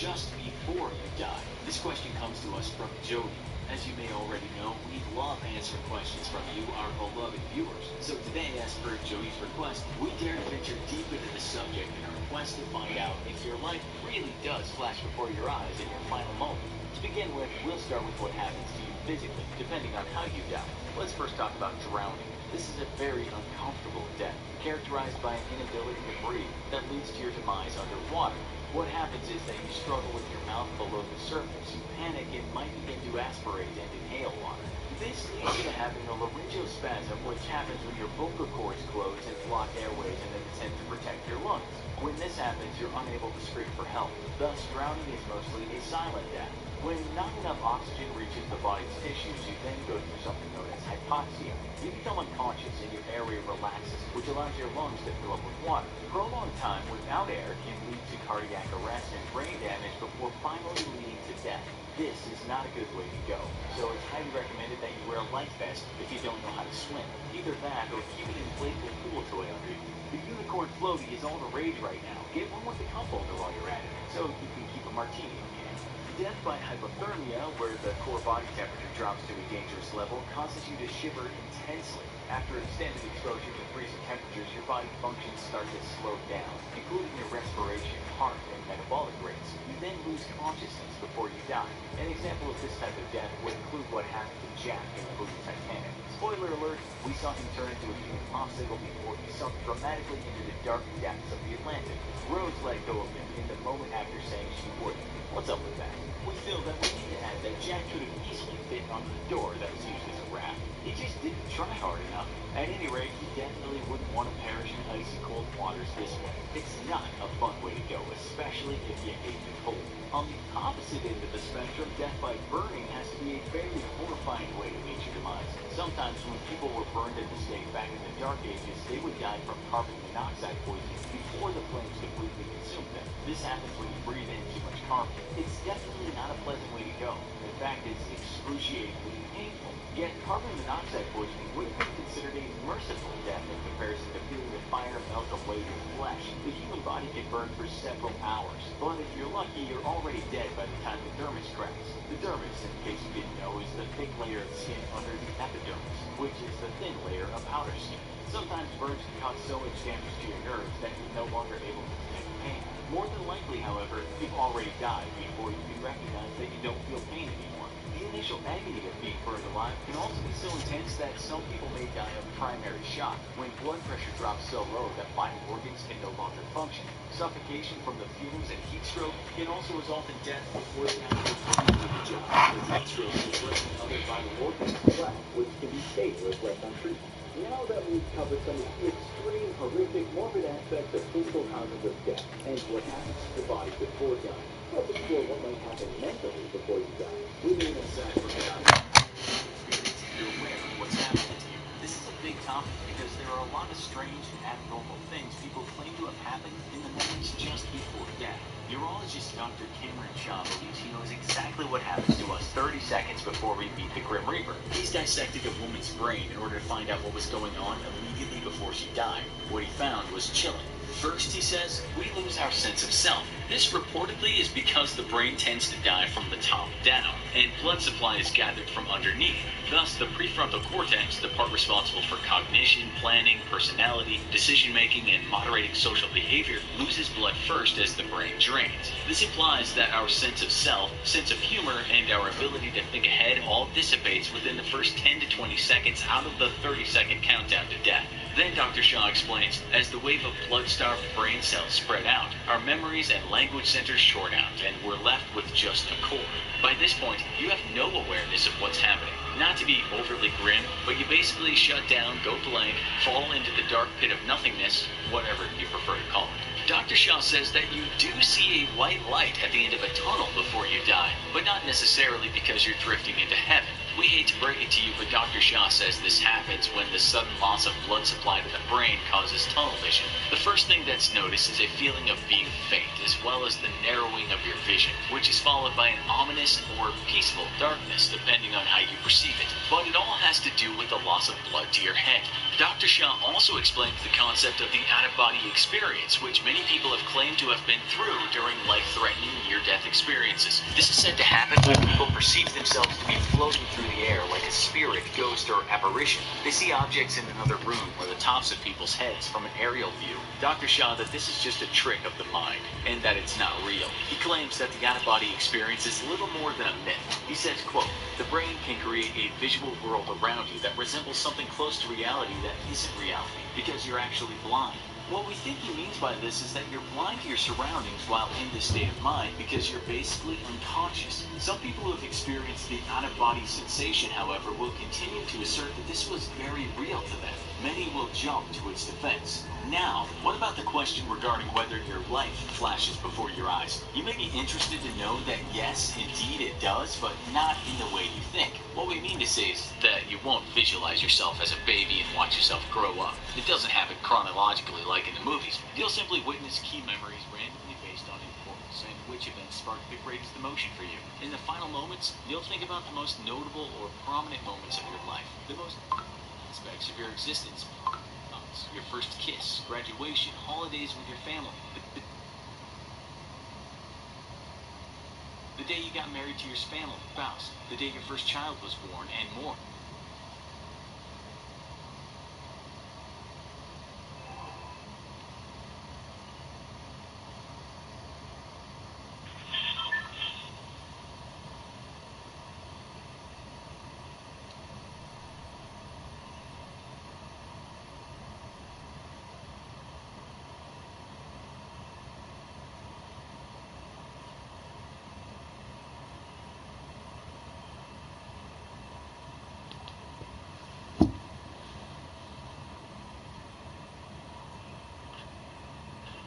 just before you die? This question comes to us from Jody. As you may already know, we love answering questions from you, our beloved viewers. So today, as per Jody's request, we dare to venture deep into the subject in our quest to find out if your life really does flash before your eyes in your final moment. To begin with, we'll start with what happens to you physically, depending on how you die. Let's first talk about drowning. This is a very uncomfortable death, characterized by an inability to breathe that leads to your demise underwater. What happens is that you struggle with your mouth below the surface, you panic, and might begin to aspirate and inhale water. This leads you to having a laryngospasm, which happens when your vocal cords close and block airways in an attempt to protect your lungs. When this happens, you're unable to scream for help. Thus, drowning is mostly a silent death. When not enough oxygen reaches the body's tissues, you then go through something known as hypoxia. You become unconscious and your airway relaxes, which allows your lungs to fill up with water. Prolonged time without air can lead to cardiac arrest and brain damage before finally leading to death. This is not a good way to go, so it's highly recommended that you wear a life vest if you don't know how to swim. Either that or keep an inflatable pool toy under you. The unicorn floaty is all the rage right now. Get one with a cup holder while you're at it, so you can keep a martini in hand. Death by hypothermia, where the core body temperature drops to a dangerous level, causes you to shiver intensely. After extended exposure to freezing temperatures, your body functions start to slow down, including your respiration, heart, and metabolic rates. You then lose consciousness before you die. An example of this type of death would include what happened to Jack in the movie Titanic. Spoiler alert, we saw him turn into a human popsicle before he sunk dramatically into the dark depths of the Atlantic. Rose let go of him in the moment after saying she would. What's up with that? We feel that we need to add that Jack could have easily fit on the door that was used as a raft. He just didn't try hard enough. At any rate, he definitely wouldn't want to perish in icy cold waters this way. It's not a fun way to go, especially if you hate the cold. On the opposite end of the spectrum, death by burning has to be a very horrifying way to meet your demise. Sometimes when people were burned at the stake back in the Dark Ages, they would die from carbon monoxide poisoning before the flames completely consumed them. This happens when you breathe in too much carbon. It's definitely not a pleasant way to go. In fact, it's excruciatingly painful. Yet carbon monoxide poisoning wouldn't be considered a merciful death in comparison to feeling the fire melt away your flesh. The human body can burn for several hours, but if you're lucky, you're already dead by the time the dermis cracks. The dermis, in case you didn't know, is the thick layer of skin under the epidermis, which is the thin layer of outer skin. Sometimes burns can cause so much damage to your nerves that you're no longer able to detect pain. More than likely, however, you've already died before you can recognize that you don't feel pain anymore. The initial agony of being burned alive can also be so intense that some people may die of primary shock, when blood pressure drops so low that vital organs can no longer function. Suffocation from the fumes and heat stroke can also result in death before the actual doing of the job, as heat stroke can threaten other vital organs as well, which can be fatal if left untreated. Now that we've covered some of the extreme, horrific, morbid aspects of physical causes of death and what happens to the body before dying, let's explore what might happen mentally before you die. Living inside from dying, you're aware of what's happening to you. This is a big topic because there are a lot of strange and abnormal things people claim to have happened in the moments just before death. Urologist Dr. Cameron Shaw believes he knows exactly what happens to us 30 seconds before we meet the Grim Reaper. He's dissected a woman's brain in order to find out what was going on immediately before she died. What he found was chilling. First, he says, we lose our sense of self. This reportedly is because the brain tends to die from the top down, and blood supply is gathered from underneath. Thus, the prefrontal cortex, the part responsible for cognition, planning, personality, decision-making, and moderating social behavior, loses blood first as the brain drains. This implies that our sense of self, sense of humor, and our ability to think ahead all dissipates within the first 10 to 20 seconds out of the 30-second countdown to death. Then Dr. Shaw explains, as the wave of blood-starved brain cells spread out, our memories and language centers short out, and we're left with just a core. By this point, you have no awareness of what's happening. Not to be overly grim, but you basically shut down, go blank, fall into the dark pit of nothingness, whatever you prefer to call it. Dr. Shaw says that you do see a white light at the end of a tunnel before you die, but not necessarily because you're drifting into heaven. We hate to break it to you, but Dr. Shah says this happens when the sudden loss of blood supply to the brain causes tunnel vision. The first thing that's noticed is a feeling of being faint, as well as the narrowing of your vision, which is followed by an ominous or peaceful darkness, depending on how you perceive it. But it all has to do with the loss of blood to your head. Dr. Shah also explains the concept of the out-of-body experience, which many people have claimed to have been through during life-threatening near-death experiences. This is said to happen when people perceive themselves to be floating through the air like a spirit, ghost, or apparition. They see objects in another room or the tops of people's heads from an aerial view. Dr. Shah that this is just a trick of the mind and that it's not real. He claims that the out-of-body experience is little more than a myth. He says, quote, "The brain can create a visual world around you that resembles something close to reality that isn't reality because you're actually blind." What we think he means by this is that you're blind to your surroundings while in this state of mind because you're basically unconscious. Some people who have experienced the out-of-body sensation, however, will continue to assert that this was very real to them. Many will jump to its defense. Now, what about the question regarding whether your life flashes before your eyes? You may be interested to know that yes, indeed it does, but not in the way you think. What we mean to say is that you won't visualize yourself as a baby and watch yourself grow up. It doesn't happen chronologically like in the movies. You'll simply witness key memories randomly based on importance and which events sparked the greatest emotion for you. In the final moments, you'll think about the most notable or prominent moments of your life, the most aspects of your existence. Your first kiss, graduation, holidays with your family, the day you got married to your family, spouse, the day your first child was born, and more.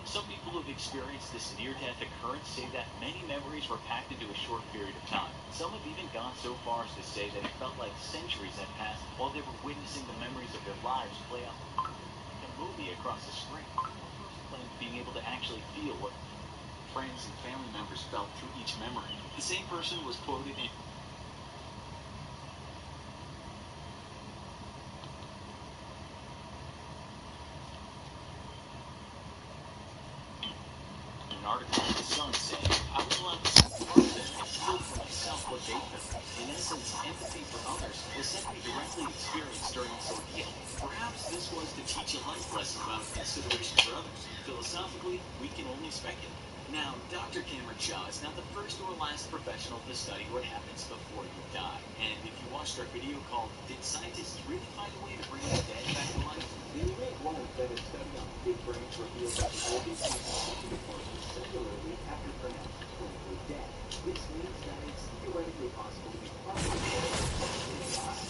Some people who have experienced this near-death occurrence say that many memories were packed into a short period of time. Some have even gone so far as to say that it felt like centuries had passed while they were witnessing the memories of their lives play out like a movie across the screen. One person claimed being able to actually feel what friends and family members felt through each memory. The same person was quoted in an article in The Sun saying, "I was allowed to see part of them and feel for myself what they felt. In essence, empathy for others was something directly experienced during this ordeal. Perhaps this was to teach a life lesson about consideration for others. Philosophically, we can only speculate." Now, Dr. Cameron Shaw is not the first or last professional to study what happens before you die. And if you watched our video called "Did Scientists Really Find a Way to Bring the Dead Back to Life?" the event was that a study on big brains revealed that the organs continue to function cellularly after pronounced clinically dead. This means that it's theoretically possible to be partially dead and partially alive.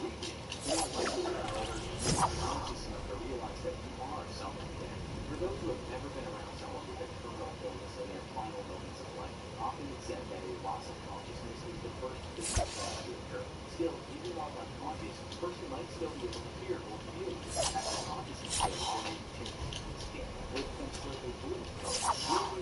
Breathing, more likely, however, you need to be conscious enough to realize that you are someone dead. For those who have never been around someone with a terminal illness in their final moments of life, often it's said that a loss of consciousness is the first physical cause to occur. Still, even while unconscious, a person might still be able to hear or feel you. After consciousness goes, there may be tinnitus in the skin, or it becomes slightly blue in color.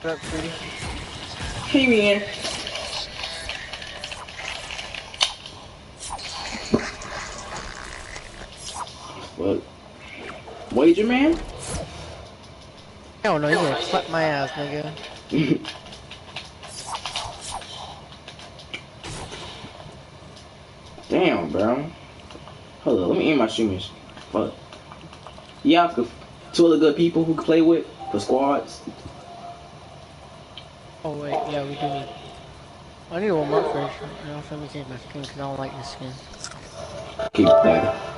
up, Trudy? Hey, man. What? Wager, man? I don't know, you gonna slap my ass, nigga. Damn, bro. Hold on, let me end my streamers. Fuck. Yeah, two other good people who can play with for squads. Oh wait, yeah, we do need. I need one more first. And also let me change my skin because I don't like this skin. Keep that.